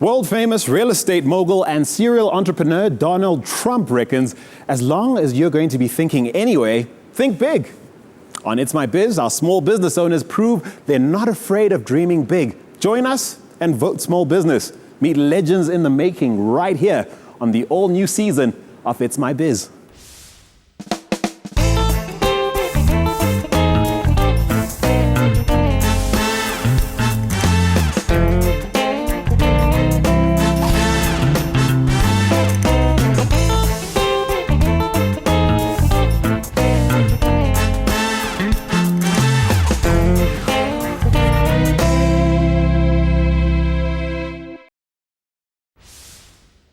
World-famous real estate mogul and serial entrepreneur Donald Trump reckons, as long as you're going to be thinking anyway, think big. On It's My Biz, our small business owners prove they're not afraid of dreaming big. Join us and vote small business. Meet legends in the making right here on the all-new season of It's My Biz.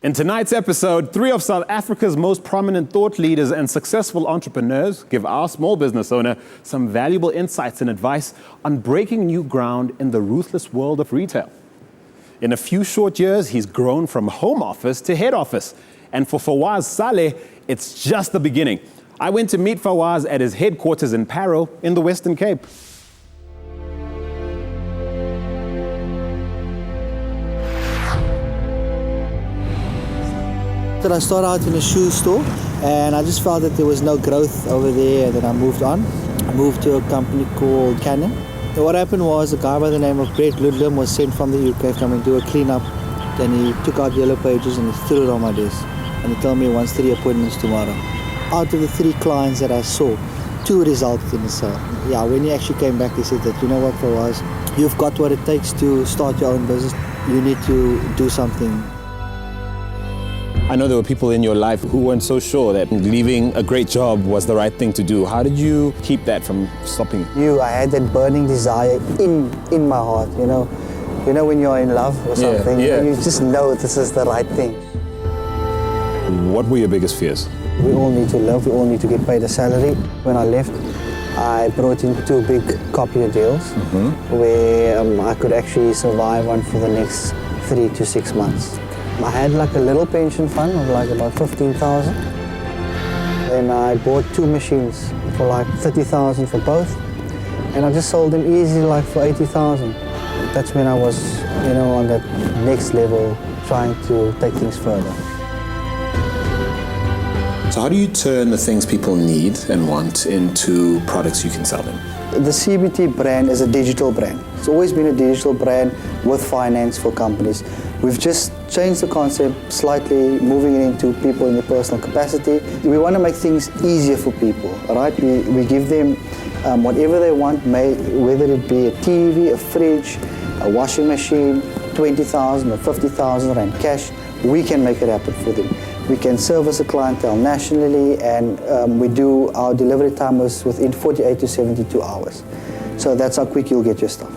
In tonight's episode, 3 of South Africa's most prominent thought leaders and successful entrepreneurs give our small business owner some valuable insights and advice on breaking new ground in the ruthless world of retail. In a few short years, he's grown from home office to head office. And for Fawaz Saleh, it's just the beginning. I went to meet Fawaz at his headquarters in Parow in the Western Cape. I started out in a shoe store and I just felt that there was no growth over there, and then I moved on. I moved to a company called Canon. And what happened was a guy by the name of Brett Ludlam was sent from the UK to come and do a cleanup. Then he took out yellow pages and he threw it on my desk. And he told me he wants 3 appointments tomorrow. Out of the 3 clients that I saw, 2 resulted in a sale. Yeah, when he actually came back, he said that, you know what, Fawaz, you've got what it takes to start your own business. You need to do something. I know there were people in your life who weren't so sure that leaving a great job was the right thing to do. How did you keep that from stopping you? I had that burning desire in my heart, you know when you're in love or something, you just know this is the right thing. What were your biggest fears? We all need to live, we all need to get paid a salary. When I left, I brought in 2 big copier deals where I could actually survive on for the next 3 to 6 months. I had like a little pension fund of like about 15,000. Then I bought 2 machines for like 30,000 for both. And I just sold them easily like for 80,000. That's when I was, on that next level, trying to take things further. So how do you turn the things people need and want into products you can sell them? The CBT brand is a digital brand. It's always been a digital brand with finance for companies. We've just changed the concept slightly, moving it into people in their personal capacity. We want to make things easier for people, right? We give them whatever they want, whether it be a TV, a fridge, a washing machine, 20,000 or 50,000 rand cash, we can make it happen for them. We can service a clientele nationally, and we do our delivery time within 48 to 72 hours. So that's how quick you'll get your stuff.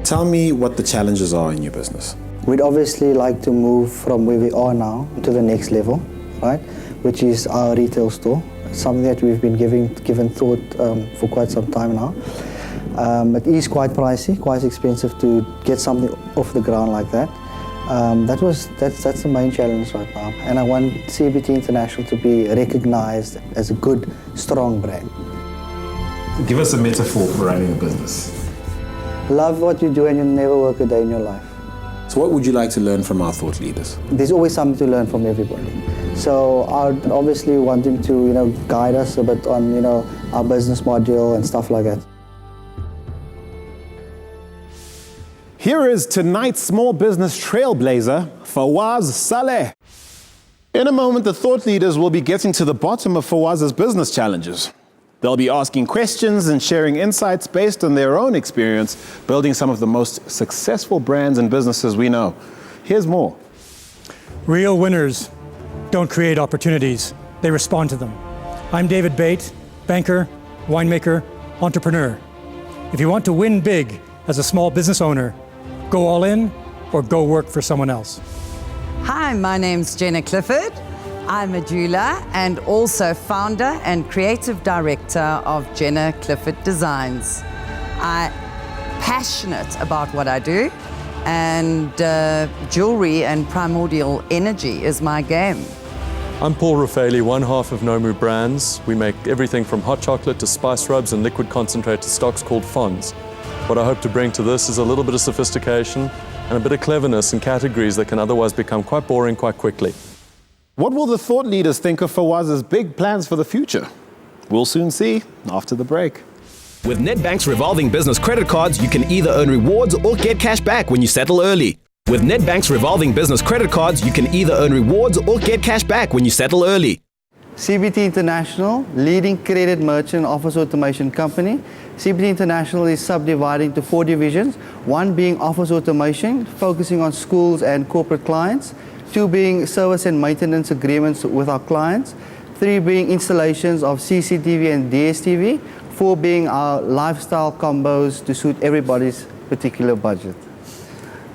Tell me what the challenges are in your business. We'd obviously like to move from where we are now to the next level, right? Which is our retail store. It's something that we've been given thought for quite some time now. It is quite pricey, quite expensive to get something off the ground like that. That's the main challenge right now. And I want CBT International to be recognized as a good, strong brand. Give us a metaphor for running a business. Love what you do and you'll never work a day in your life. So what would you like to learn from our thought leaders? There's always something to learn from everybody. So I would obviously want them to, guide us a bit on, our business module and stuff like that. Here is tonight's small business trailblazer, Fawaz Saleh. In a moment, the thought leaders will be getting to the bottom of Fawaz's business challenges. They'll be asking questions and sharing insights based on their own experience, building some of the most successful brands and businesses we know. Here's more. Real winners don't create opportunities, they respond to them. I'm David Bate, banker, winemaker, entrepreneur. If you want to win big as a small business owner, go all in or go work for someone else. Hi, my name's Jenna Clifford. I'm a jeweler and also founder and creative director of Jenna Clifford Designs. I'm passionate about what I do, and jewelry and primordial energy is my game. I'm Paul Raffaeli, one half of Nomu Brands. We make everything from hot chocolate to spice rubs and liquid concentrate to stocks called Fonz. What I hope to bring to this is a little bit of sophistication and a bit of cleverness in categories that can otherwise become quite boring quite quickly. What will the thought leaders think of Fawaz's big plans for the future? We'll soon see after the break. With Nedbank's revolving business credit cards, you can either earn rewards or get cash back when you settle early. With Nedbank's revolving business credit cards, you can either earn rewards or get cash back when you settle early. CBT International, leading credit merchant office automation company. CBT International is subdivided into 4 divisions, 1 being office automation, focusing on schools and corporate clients, 2 being service and maintenance agreements with our clients, 3 being installations of CCTV and DSTV, 4 being our lifestyle combos to suit everybody's particular budget.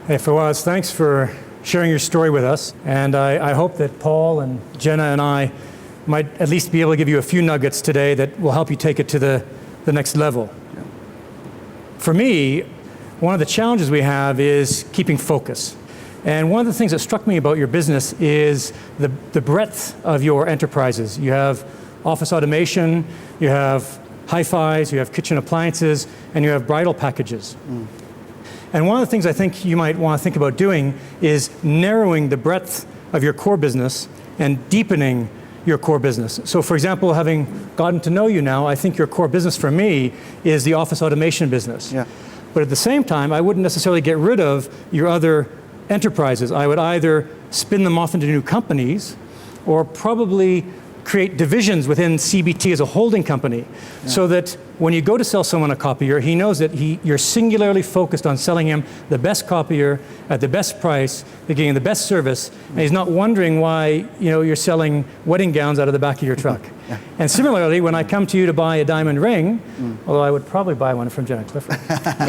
Hey Fawaz, thanks for sharing your story with us. And I hope that Paul and Jenna and I might at least be able to give you a few nuggets today that will help you take it to the next level. Yeah. For me, one of the challenges we have is keeping focus. And one of the things that struck me about your business is the breadth of your enterprises. You have office automation, you have hi-fis, you have kitchen appliances, and you have bridal packages. And one of the things I think you might want to think about doing is narrowing the breadth of your core business and deepening your core business. So for example, having gotten to know you now, I think your core business for me is the office automation business. Yeah. But at the same time, I wouldn't necessarily get rid of your other enterprises. I would either spin them off into new companies or probably create divisions within CBT as a holding company, so that when you go to sell someone a copier, he knows that you're singularly focused on selling him the best copier at the best price, you're getting the best service, and he's not wondering why you're selling wedding gowns out of the back of your truck. And similarly, when I come to you to buy a diamond ring, although I would probably buy one from Jenna Clifford.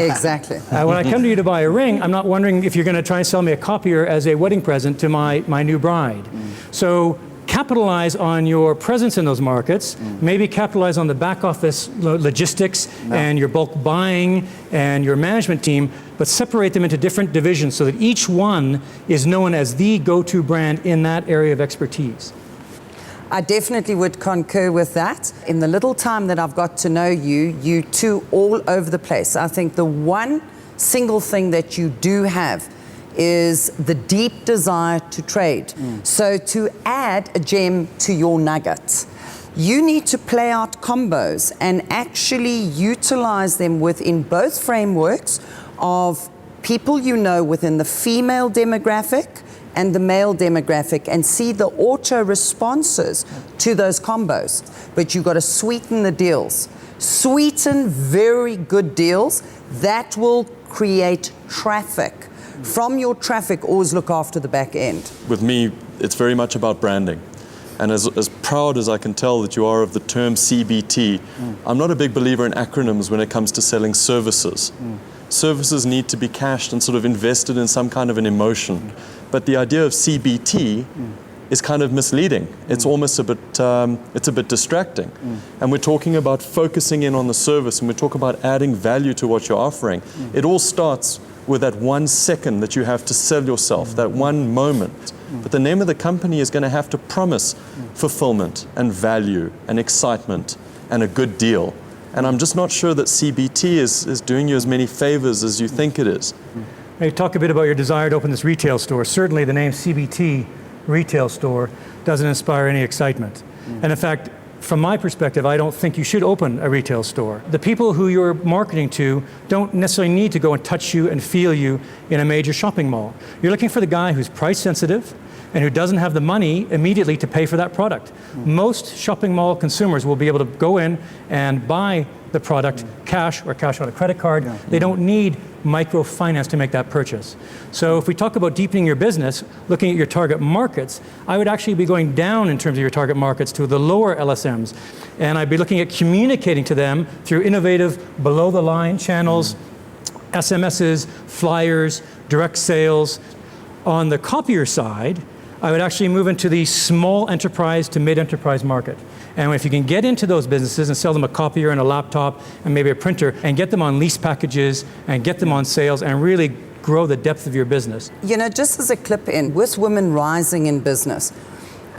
Exactly. When I come to you to buy a ring, I'm not wondering if you're going to try and sell me a copier as a wedding present to my new bride. So capitalize on your presence in those markets, maybe capitalize on the back office logistics and your bulk buying and your management team, but separate them into different divisions so that each one is known as the go-to brand in that area of expertise. I definitely would concur with that. In the little time that I've got to know you, you two all over the place. I think the one single thing that you do have is the deep desire to trade. So to add a gem to your nugget, you need to play out combos and actually utilize them within both frameworks of people you know within the female demographic and the male demographic, and see the auto responses to those combos. But you've got to sweeten the deals. Sweeten very good deals that will create traffic. From your traffic, always look after the back end. With me, it's very much about branding. And as proud as I can tell that you are of the term CBT, I'm not a big believer in acronyms when it comes to selling services. Services need to be cashed and sort of invested in some kind of an emotion. But the idea of CBT is kind of misleading. It's almost a bit distracting. And we're talking about focusing in on the service, and we talk about adding value to what you're offering. It all starts with that 1 second that you have to sell yourself, that one moment. But the name of the company is going to have to promise fulfillment and value and excitement and a good deal. And I'm just not sure that CBT is doing you as many favors as you think it is. Maybe talk a bit about your desire to open this retail store. Certainly the name CBT retail store doesn't inspire any excitement. And in fact, from my perspective, I don't think you should open a retail store. The people who you're marketing to don't necessarily need to go and touch you and feel you in a major shopping mall. You're looking for the guy who's price sensitive and who doesn't have the money immediately to pay for that product. Most shopping mall consumers will be able to go in and buy the product cash or cash on a credit card. They don't need microfinance to make that purchase. So if we talk about deepening your business, looking at your target markets, I would actually be going down in terms of your target markets to the lower LSMs. And I'd be looking at communicating to them through innovative below the line channels, SMSs, flyers, direct sales. On the copier side, I would actually move into the small enterprise to mid-enterprise market. And if you can get into those businesses and sell them a copier and a laptop and maybe a printer and get them on lease packages and get them on sales and really grow the depth of your business. You know, just as a clip in, with women rising in business,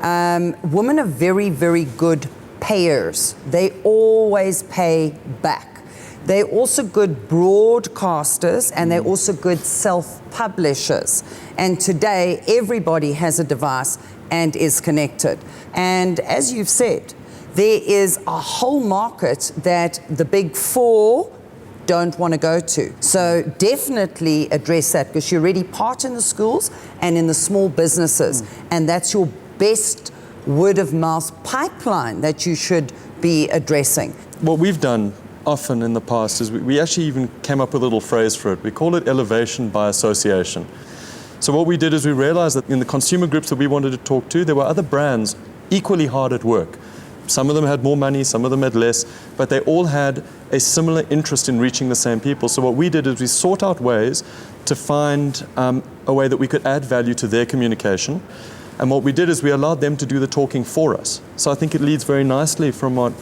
women are very, very good payers. They always pay back. They're also good broadcasters, and they're also good self-publishers. And today, everybody has a device and is connected. And as you've said, there is a whole market that the big four don't want to go to. So definitely address that, because you're already part in the schools and in the small businesses. And that's your best word of mouth pipeline that you should be addressing. What we've done often in the past is we actually even came up with a little phrase for it. We call it elevation by association. So what we did is we realized that in the consumer groups that we wanted to talk to, there were other brands equally hard at work. Some of them had more money, some of them had less, but they all had a similar interest in reaching the same people. So what we did is we sought out ways to find a way that we could add value to their communication. And what we did is we allowed them to do the talking for us. So I think it leads very nicely from what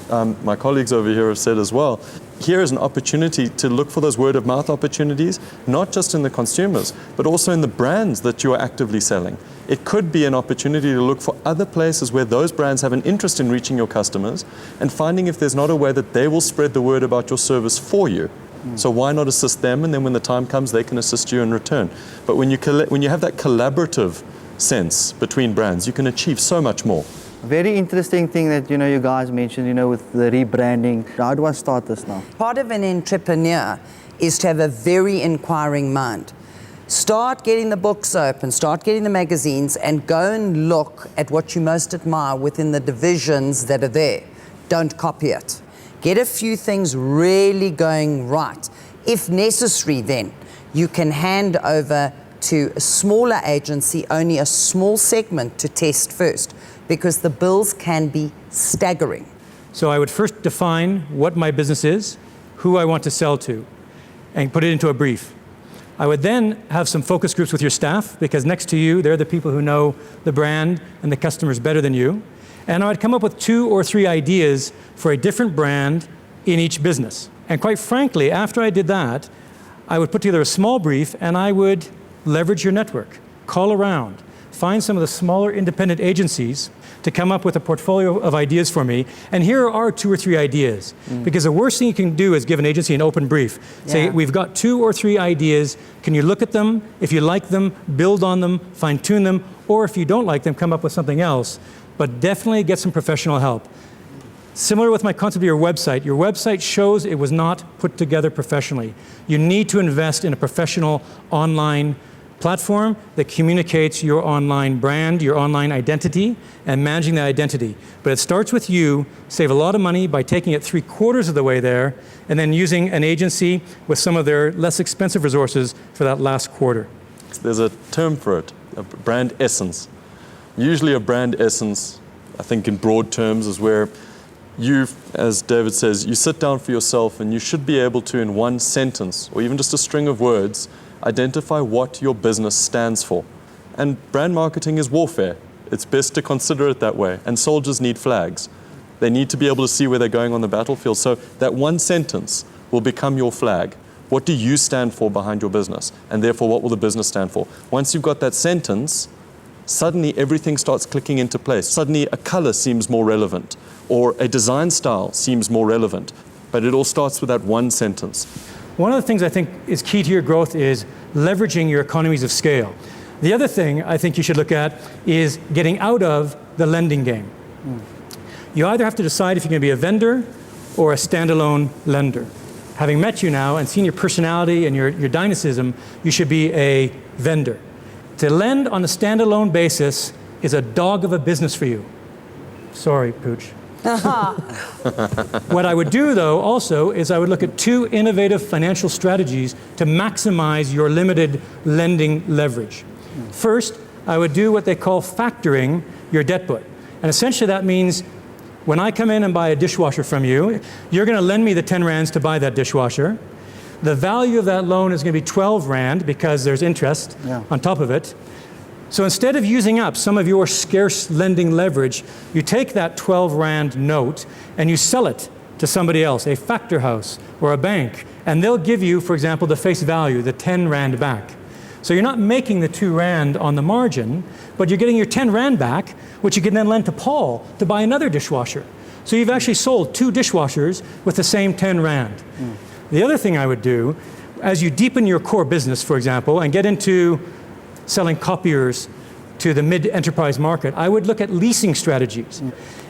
my colleagues over here have said as well. Here is an opportunity to look for those word of mouth opportunities, not just in the consumers, but also in the brands that you are actively selling. It could be an opportunity to look for other places where those brands have an interest in reaching your customers and finding if there's not a way that they will spread the word about your service for you. So why not assist them, and then when the time comes, they can assist you in return. But when you have that collaborative sense between brands, you can achieve so much more. Very interesting thing that you guys mentioned, with the rebranding. How do I start this now? Part of an entrepreneur is to have a very inquiring mind. Start getting the books open, start getting the magazines, and go and look at what you most admire within the divisions that are there. Don't copy it. Get a few things really going right. If necessary, then you can hand over to a smaller agency, only a small segment to test first, because the bills can be staggering. So I would first define what my business is, who I want to sell to, and put it into a brief. I would then have some focus groups with your staff, because next to you, they're the people who know the brand and the customers better than you. And I would come up with 2 or 3 ideas for a different brand in each business. And quite frankly, after I did that, I would put together a small brief, and I would leverage your network, call around, find some of the smaller independent agencies to come up with a portfolio of ideas for me. And here are 2 or 3 ideas. Because the worst thing you can do is give an agency an open brief. Say, we've got 2 or 3 ideas. Can you look at them? If you like them, build on them, fine tune them. Or if you don't like them, come up with something else. But definitely get some professional help. Similar with my concept of your website shows it was not put together professionally. You need to invest in a professional online platform that communicates your online brand, your online identity, and managing that identity. But it starts with you. Save a lot of money by taking it 3/4 of the way there, and then using an agency with some of their less expensive resources for that last quarter. There's a term for it, a brand essence. Usually a brand essence, I think in broad terms, is where you, as David says, you sit down for yourself and you should be able to, in one sentence, or even just a string of words, identify what your business stands for. And brand marketing is warfare. It's best to consider it that way. And soldiers need flags. They need to be able to see where they're going on the battlefield. So that one sentence will become your flag. What do you stand for behind your business? And therefore, what will the business stand for? Once you've got that sentence, suddenly everything starts clicking into place. Suddenly a color seems more relevant, or a design style seems more relevant. But it all starts with that one sentence. One of the things I think is key to your growth is leveraging your economies of scale. The other thing I think you should look at is getting out of the lending game. You either have to decide if you're going to be a vendor or a standalone lender. Having met you now and seen your personality and your dynamism, you should be a vendor. To lend on a standalone basis is a dog of a business for you. Sorry, Pooch. What I would do, though, also, is I would look at 2 innovative financial strategies to maximize your limited lending leverage. First, I would do what they call factoring your debt book. And essentially that means when I come in and buy a dishwasher from you, you're going to lend me the 10 rands to buy that dishwasher. The value of that loan is going to be 12 rand because there's interest on top of it. So instead of using up some of your scarce lending leverage, you take that 12 rand note and you sell it to somebody else, a factor house or a bank, and they'll give you, for example, the face value, the 10 rand back. So you're not making the 2 rand on the margin, but you're getting your 10 rand back, which you can then lend to Paul to buy another dishwasher. So you've actually sold 2 dishwashers with the same 10 rand. The other thing I would do, as you deepen your core business, for example, and get into selling copiers to the mid-enterprise market, I would look at leasing strategies.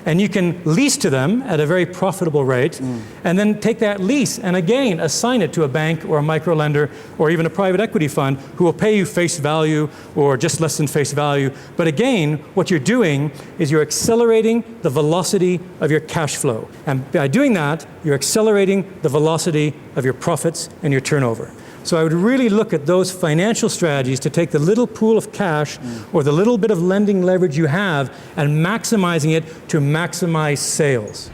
And you can lease to them at a very profitable rate, and then take that lease and again assign it to a bank or a micro-lender or even a private equity fund who will pay you face value or just less than face value. But again, what you're doing is you're accelerating the velocity of your cash flow. And by doing that, you're accelerating the velocity of your profits and your turnover. So I would really look at those financial strategies to take the little pool of cash or the little bit of lending leverage you have and maximizing it to maximize sales.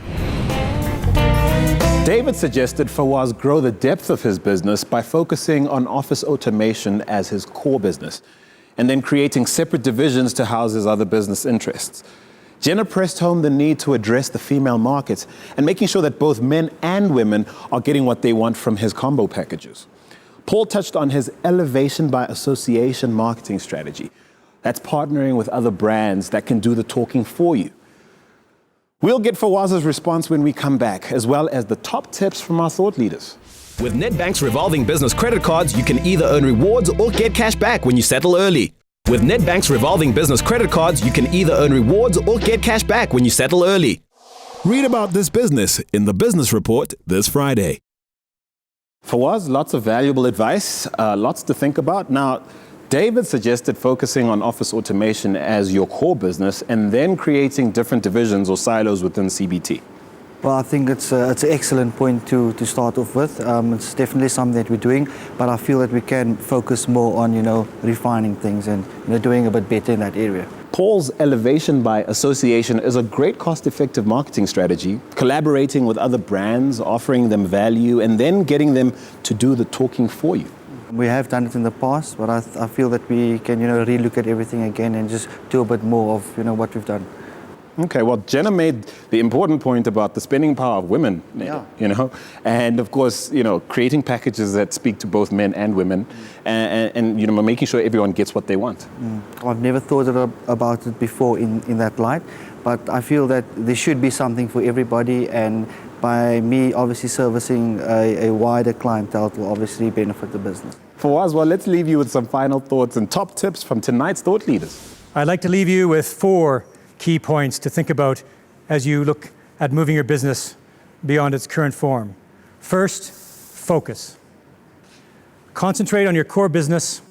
David suggested Fawaz grow the depth of his business by focusing on office automation as his core business, and then creating separate divisions to house his other business interests. Jenna pressed home the need to address the female market and making sure that both men and women are getting what they want from his combo packages. Paul touched on his elevation by association marketing strategy. That's partnering with other brands that can do the talking for you. We'll get Fawaz's response when we come back, as well as the top tips from our thought leaders. With Nedbank's revolving business credit cards, you can either earn rewards or get cash back when you settle early. With Nedbank's revolving business credit cards, you can either earn rewards or get cash back when you settle early. Read about this business in the Business Report this Friday. Fawaz, lots of valuable advice, lots to think about. Now, David suggested focusing on office automation as your core business and then creating different divisions or silos within CBT. Well, I think it's an excellent point to start off with. It's definitely something that we're doing, but I feel that we can focus more on, refining things and, doing a bit better in that area. Paul's elevation by association is a great cost-effective marketing strategy, collaborating with other brands, offering them value, and then getting them to do the talking for you. We have done it in the past, but I feel that we can, relook at everything again and just do a bit more of, what we've done. Okay, well, Jenna made the important point about the spending power of women, and of course, creating packages that speak to both men and women, and making sure everyone gets what they want. I've never thought about it before in that light, but I feel that there should be something for everybody, and by me obviously servicing a wider clientele will obviously benefit the business. Fawaz, well, let's leave you with some final thoughts and top tips from tonight's thought leaders. I'd like to leave you with 4 key points to think about as you look at moving your business beyond its current form. First, focus. Concentrate on your core business